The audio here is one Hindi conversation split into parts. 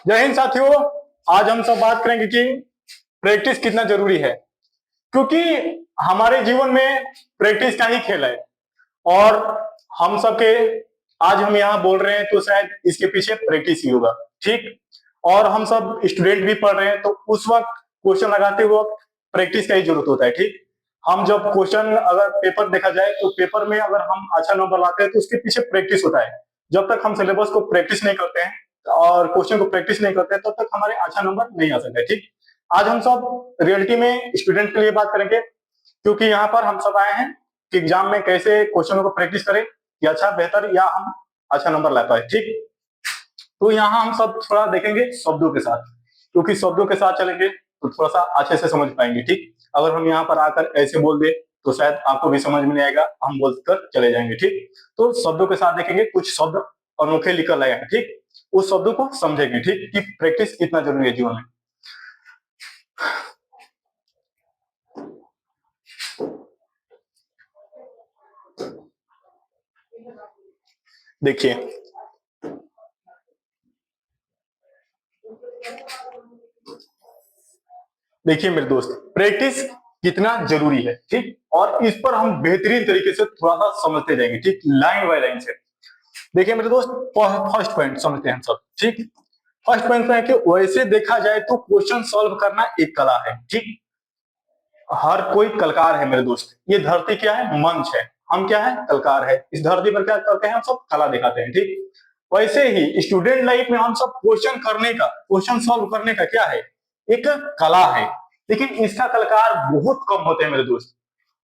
जय हिंद साथियों। आज हम सब बात करेंगे कि प्रैक्टिस कितना जरूरी है, क्योंकि हमारे जीवन में प्रैक्टिस का ही खेल है। और हम सबके आज हम यहाँ बोल रहे हैं तो शायद इसके पीछे प्रैक्टिस ही होगा। ठीक। और हम सब स्टूडेंट भी पढ़ रहे हैं तो उस वक्त क्वेश्चन लगाते वक्त प्रैक्टिस का ही जरूरत होता है। ठीक। हम जब क्वेश्चन अगर पेपर देखा जाए तो पेपर में अगर हम अच्छा नंबर लाते हैं तो उसके पीछे प्रैक्टिस होता है। जब तक हम सिलेबस को प्रैक्टिस नहीं करते हैं और क्वेश्चन को प्रैक्टिस नहीं करते हैं तब तक हमारे अच्छा नंबर नहीं आ सकता है। ठीक। आज हम सब रियलिटी में स्टूडेंट के लिए बात करेंगे, क्योंकि यहाँ पर हम सब आए हैं कि एग्जाम में कैसे क्वेश्चनों को प्रैक्टिस करें या अच्छा बेहतर या हम अच्छा नंबर ला पाए। ठीक। तो यहाँ हम सब थोड़ा देखेंगे शब्दों के साथ, क्योंकि शब्दों के साथ चलेंगे तो थोड़ा सा अच्छे से समझ पाएंगे। ठीक। अगर हम यहाँ पर आकर ऐसे बोल दे तो शायद आपको भी समझ में नहीं आएगा, हम बोलकर चले जाएंगे। ठीक। तो शब्दों के साथ देखेंगे, कुछ शब्द अनोखे लिखकर लाए हैं। ठीक। उस शब्दों को समझेंगे। ठीक, कि प्रैक्टिस कितना जरूरी है जीवन में। देखिए, देखिए मेरे दोस्त, प्रैक्टिस कितना जरूरी है। ठीक। और इस पर हम बेहतरीन तरीके से थोड़ा सा समझते जाएंगे। ठीक, लाइन बाय लाइन से। देखिए मेरे दोस्त, फर्स्ट पॉइंट समझते हैं हम सब। ठीक। फर्स्ट पॉइंट है कि वैसे देखा जाए तो क्वेश्चन सॉल्व करना एक कला है। ठीक। हर कोई कलकार है मेरे दोस्त। ये धरती क्या है? मंच है। हम क्या है? कलकार है। इस धरती पर क्या करते हैं? हम सब कला दिखाते हैं। ठीक। वैसे ही स्टूडेंट लाइफ में हम सब क्वेश्चन करने का, क्वेश्चन सॉल्व करने का क्या है? एक कला है। लेकिन इसका कलकार बहुत कम होते हैं मेरे दोस्त।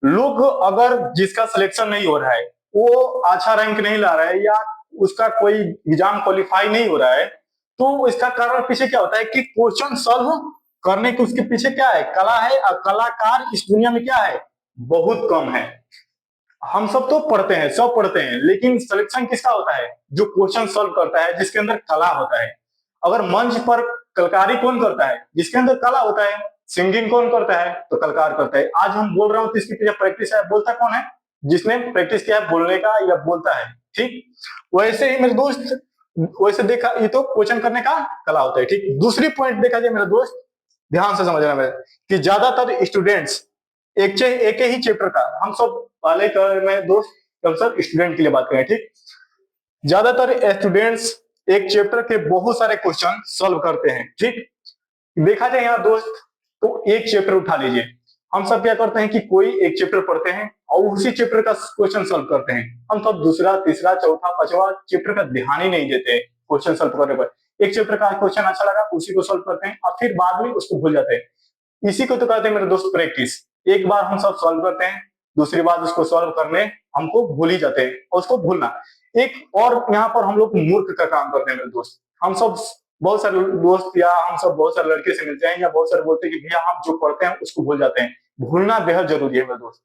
लोग अगर जिसका सिलेक्शन नहीं हो रहा है, वो अच्छा रैंक नहीं ला रहा है या उसका कोई एग्जाम क्वालिफाई नहीं हो रहा है, तो इसका कारण पीछे क्या होता है कि क्वेश्चन सॉल्व करने के उसके पीछे क्या है? कला है। और कलाकार इस दुनिया में क्या है? बहुत कम है। हम सब तो पढ़ते हैं, सब पढ़ते हैं, लेकिन सिलेक्शन किसका होता है? जो क्वेश्चन सॉल्व करता है, जिसके अंदर कला होता है। अगर मंच पर कलकारी कौन करता है? जिसके अंदर कला होता है। सिंगिंग कौन करता है? तो कलकार करता है। आज हम बोल रहा हूं तो इसकी पीछे प्रैक्टिस है। बोलता कौन है? जिसने प्रैक्टिस किया है बोलने का या बोलता है। ठीक। वैसे ही मेरे दोस्त, वैसे देखा ये तो क्वेश्चन करने का कला होता है। ठीक। दूसरी पॉइंट देखा जाए मेरे दोस्त, ध्यान से समझना मेरे, कि ज्यादातर स्टूडेंट्स एक ही चैप्टर का, हम सब पहले में दोस्त अक्सर स्टूडेंट के लिए बात करें। ठीक। ज्यादातर स्टूडेंट्स एक चैप्टर के बहुत सारे क्वेश्चन सॉल्व करते हैं। ठीक। देखा जाए यहाँ दोस्त, तो एक चैप्टर उठा लीजिए। हम सब क्या करते हैं कि कोई एक चैप्टर पढ़ते हैं और उसी चैप्टर का क्वेश्चन सॉल्व करते हैं। हम सब दूसरा, तीसरा, चौथा, पांचवा चैप्टर का ध्यान ही नहीं देते क्वेश्चन सॉल्व करने पर। एक चैप्टर का क्वेश्चन अच्छा लगा, उसी को सॉल्व करते हैं और फिर बाद में उसको भूल जाते हैं। इसी को तो कहते हैं मेरे दोस्त प्रैक्टिस। एक बार हम सब सॉल्व करते हैं, दूसरी बार उसको सॉल्व करने हमको भूल ही जाते हैं और उसको भूलना। एक और यहाँ पर हम लोग मूर्ख का काम करते हैं मेरे दोस्त। हम सब बहुत सारे दोस्त या हम सब बहुत सारे लड़के से मिलते हैं या बहुत सारे बोलते हैं कि भैया हम जो पढ़ते हैं उसको भूल जाते हैं। भूलना बेहद जरूरी है मेरे दोस्त।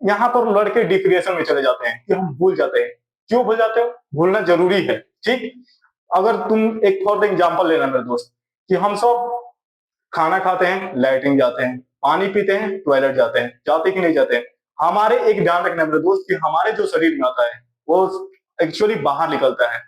यहाँ पर लड़के डिप्रेशन में चले जाते हैं कि हम भूल जाते हैं। क्यों भूल जाते हो? भूलना जरूरी है। ठीक। अगर तुम एक फॉर एग्जाम्पल लेना मेरे दोस्त, कि हम सब खाना खाते हैं, लैट्रिन जाते हैं, पानी पीते हैं, टॉयलेट जाते हैं, जाते कि नहीं जाते हैं? हमारे एक ध्यान रखना मेरे दोस्त, कि हमारे जो शरीर में आता है वो एक्चुअली बाहर निकलता है।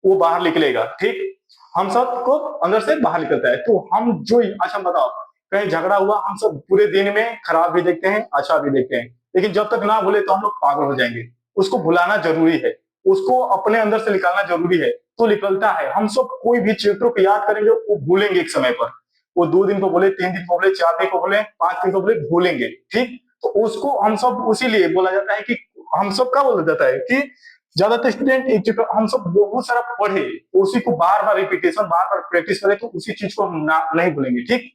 वो बाहर निकलेगा। ठीक। हम सबको अंदर से बाहर निकलता है। तो हम जो, अच्छा बताओ, कहीं झगड़ा हुआ, हम सब पूरे दिन में खराब भी देखते हैं, अच्छा भी देखते हैं, लेकिन जब तक ना भूले तो हम लोग पागल हो जाएंगे। उसको भुलाना जरूरी है, उसको अपने अंदर से निकालना जरूरी है। तो निकलता है। हम सब कोई भी चैप्टर को याद करेंगे, वो भूलेंगे एक समय पर। वो 2 दिन को बोले, 3 दिन को बोले, 4 दिन को बोले, 5 दिन को बोले, भूलेंगे। ठीक। तो उसको हम सब उसीलिए बोला जाता है कि हम सब क्या बोला जाता है कि ज्यादातर स्टूडेंट एक चैप्टर हम सब बहुत सारा पढ़े, उसी को बार बार रिपीटेशन, बार बार प्रैक्टिस करें तो उसी चीज को हम नहीं भूलेंगे। ठीक।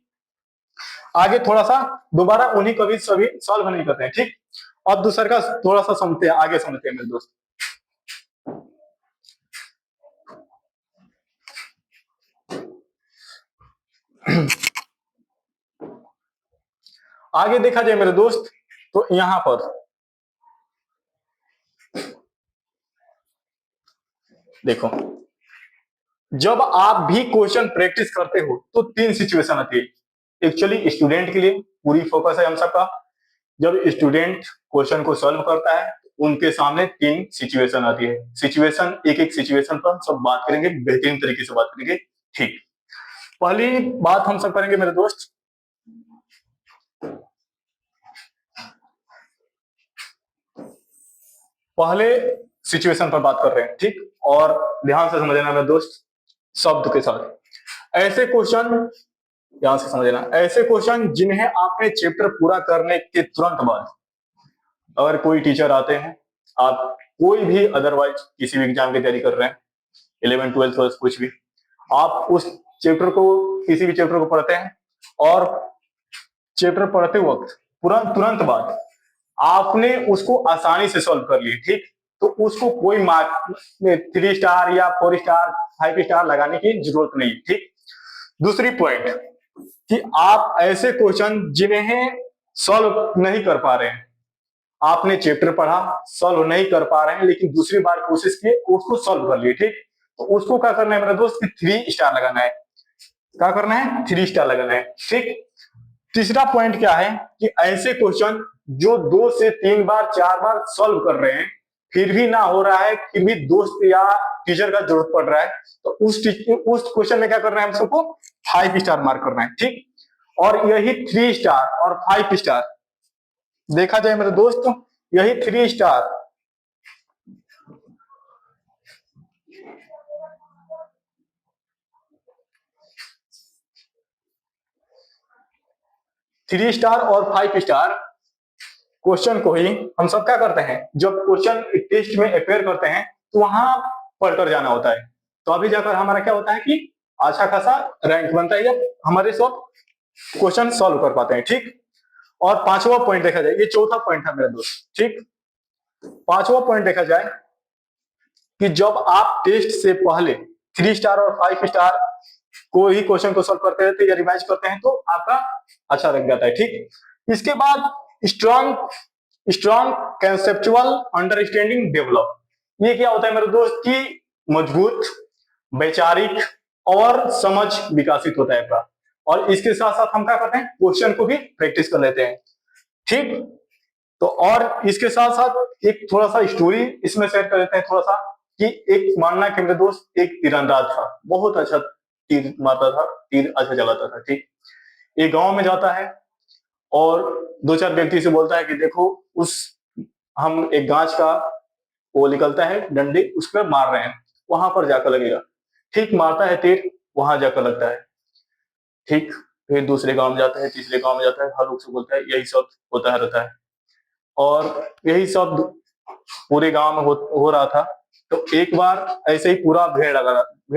आगे थोड़ा सा दोबारा उन्हीं कभी सभी सॉल्व नहीं करते हैं। ठीक। और दूसरे का थोड़ा सा समझते हैं, आगे समझते हैं मेरे दोस्त। आगे देखा जाए मेरे दोस्त, तो यहां पर देखो, जब आप भी क्वेश्चन प्रैक्टिस करते हो तो 3 सिचुएशन आती है। एक्चुअली स्टूडेंट के लिए पूरी फोकस है हम सबका। जब स्टूडेंट क्वेश्चन को सॉल्व करता है, उनके सामने 3 सिचुएशन आती है। सिचुएशन, एक एक सिचुएशन पर सब बात करेंगे, बेहतरीन तरीके से बात करेंगे। ठीक, पहली बात हम सब करेंगे मेरे दोस्त, पहले सिचुएशन पर बात कर रहे हैं, ठीक, और ध्यान से समझना मेरे दोस्त, शब्द के साथ। ऐसे क्वेश्चन, ध्यान से समझना, ऐसे क्वेश्चन जिन्हें आपने चैप्टर पूरा करने के तुरंत बाद, अगर कोई टीचर आते हैं, आप कोई भी अदरवाइज किसी भी एग्जाम की तैयारी कर रहे हैं, 11 12 कुछ भी, आप उस चैप्टर को, किसी भी चैप्टर को पढ़ते हैं और चैप्टर पढ़ते वक्त तुरंत बाद आपने उसको आसानी से सॉल्व कर लिया, ठीक, तो उसको कोई मार्क 3 स्टार या 4 स्टार 5 स्टार लगाने की जरूरत नहीं, ठीक। दूसरी पॉइंट कि आप ऐसे क्वेश्चन जिन्हें सॉल्व नहीं कर पा रहे हैं, आपने चैप्टर पढ़ा, सॉल्व नहीं कर पा रहे हैं, लेकिन दूसरी बार कोशिश किए, उसको सॉल्व कर लिए, ठीक, तो उसको क्या करना है मेरा दोस्त, 3 स्टार लगाना है। क्या करना है? 3 स्टार लगाना है, ठीक। तीसरा पॉइंट क्या है कि ऐसे क्वेश्चन जो 2 से 3 बार 4 बार सॉल्व कर रहे हैं, फिर भी ना हो रहा है, फिर भी दोस्त या टीचर का जरूरत पड़ रहा है, तो उस क्वेश्चन में क्या करना है, हम सबको 5 स्टार मार्क करना है, ठीक। और यही 3 स्टार और 5 स्टार देखा जाए मेरे दोस्त, यही 3 स्टार और 5 स्टार क्वेश्चन को ही हम सब क्या करते हैं, जब क्वेश्चन टेस्ट में अपेयर करते हैं तो वहां पढ़कर जाना होता है, तो अभी जाकर हमारा क्या होता है कि अच्छा खासा रैंक बनता है, जब हमारे सब क्वेश्चन सॉल्व कर पाते हैं, ठीक। और पांचवा पॉइंट देखा जाए, ये चौथा पॉइंट था मेरे दोस्त, ठीक। पांचवा पॉइंट देखा जाए कि जब आप टेस्ट से पहले 3 स्टार और 5 स्टार को ही क्वेश्चन को सॉल्व करते रहते हैं या रिवाइज करते हैं, तो आपका अच्छा रह जाता है, ठीक। इसके बाद स्ट्रॉन्ग कंसेप्चुअल अंडरस्टैंडिंग डेवलप, ये क्या होता है मेरे दोस्त कि मजबूत वैचारिक और समझ विकसित होता है आपका, और इसके साथ साथ हम क्या करते हैं, क्वेश्चन को भी प्रैक्टिस कर लेते हैं, ठीक। तो और इसके साथ साथ एक थोड़ा सा स्टोरी इसमें शेयर कर लेते हैं थोड़ा सा, कि एक मानना कि मेरे दोस्त एक तीरंदाज था, बहुत अच्छा तीर मारता था, तीर अच्छा चलाता था, ठीक। एक गांव में जाता है और 2-4 व्यक्ति से बोलता है कि देखो, उस हम एक गाछ का वो निकलता है डंडे, उस पर मार रहे हैं, वहां पर जाकर लगेगा, ठीक। मारता है तीर, वहां जाकर लगता है, ठीक। फिर दूसरे गांव में जाता है, तीसरे गांव में जाता है, हर लोग से बोलता है, यही सब होता रहता है, और यही सब पूरे गांव में हो रहा था। तो एक बार ऐसे ही पूरा भीड़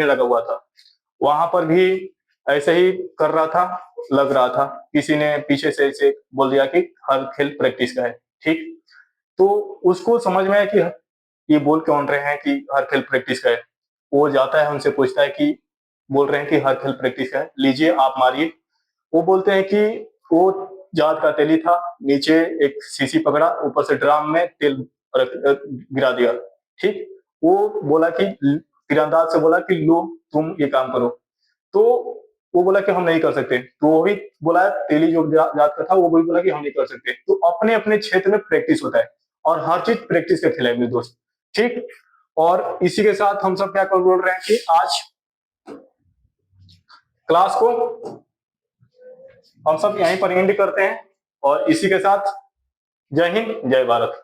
लगा हुआ था, वहां पर भी ऐसे ही कर रहा था, लग रहा था, किसी ने पीछे से ऐसे बोल दिया कि हर खेल प्रैक्टिस का है, ठीक। तो उसको समझ में आया कि ये बोल कौन रहे हैं कि हर खेल प्रैक्टिस का है। वो जाता है, हमसे पूछता है कि बोल रहे हैं कि हर खेल प्रैक्टिस का है, लीजिए आप मारिए। वो बोलते हैं कि वो जात का तेली था, नीचे एक शीशी पकड़ा, ऊपर से ड्राम में तेल गिरा दिया, ठीक। वो बोला कि तीरंदाज से बोला कि लो तुम ये काम करो, तो वो बोला कि हम नहीं कर सकते, तो वो भी बोला, तेली जो जात का था वो भी बोला कि हम नहीं कर सकते। तो अपने अपने क्षेत्र में प्रैक्टिस होता है, और हर चीज प्रैक्टिस का खेल है मेरे दोस्त, ठीक। और इसी के साथ हम सब क्या कर बोल रहे हैं कि आज क्लास को हम सब यहीं पर एंड करते हैं, और इसी के साथ जय हिंद जय भारत।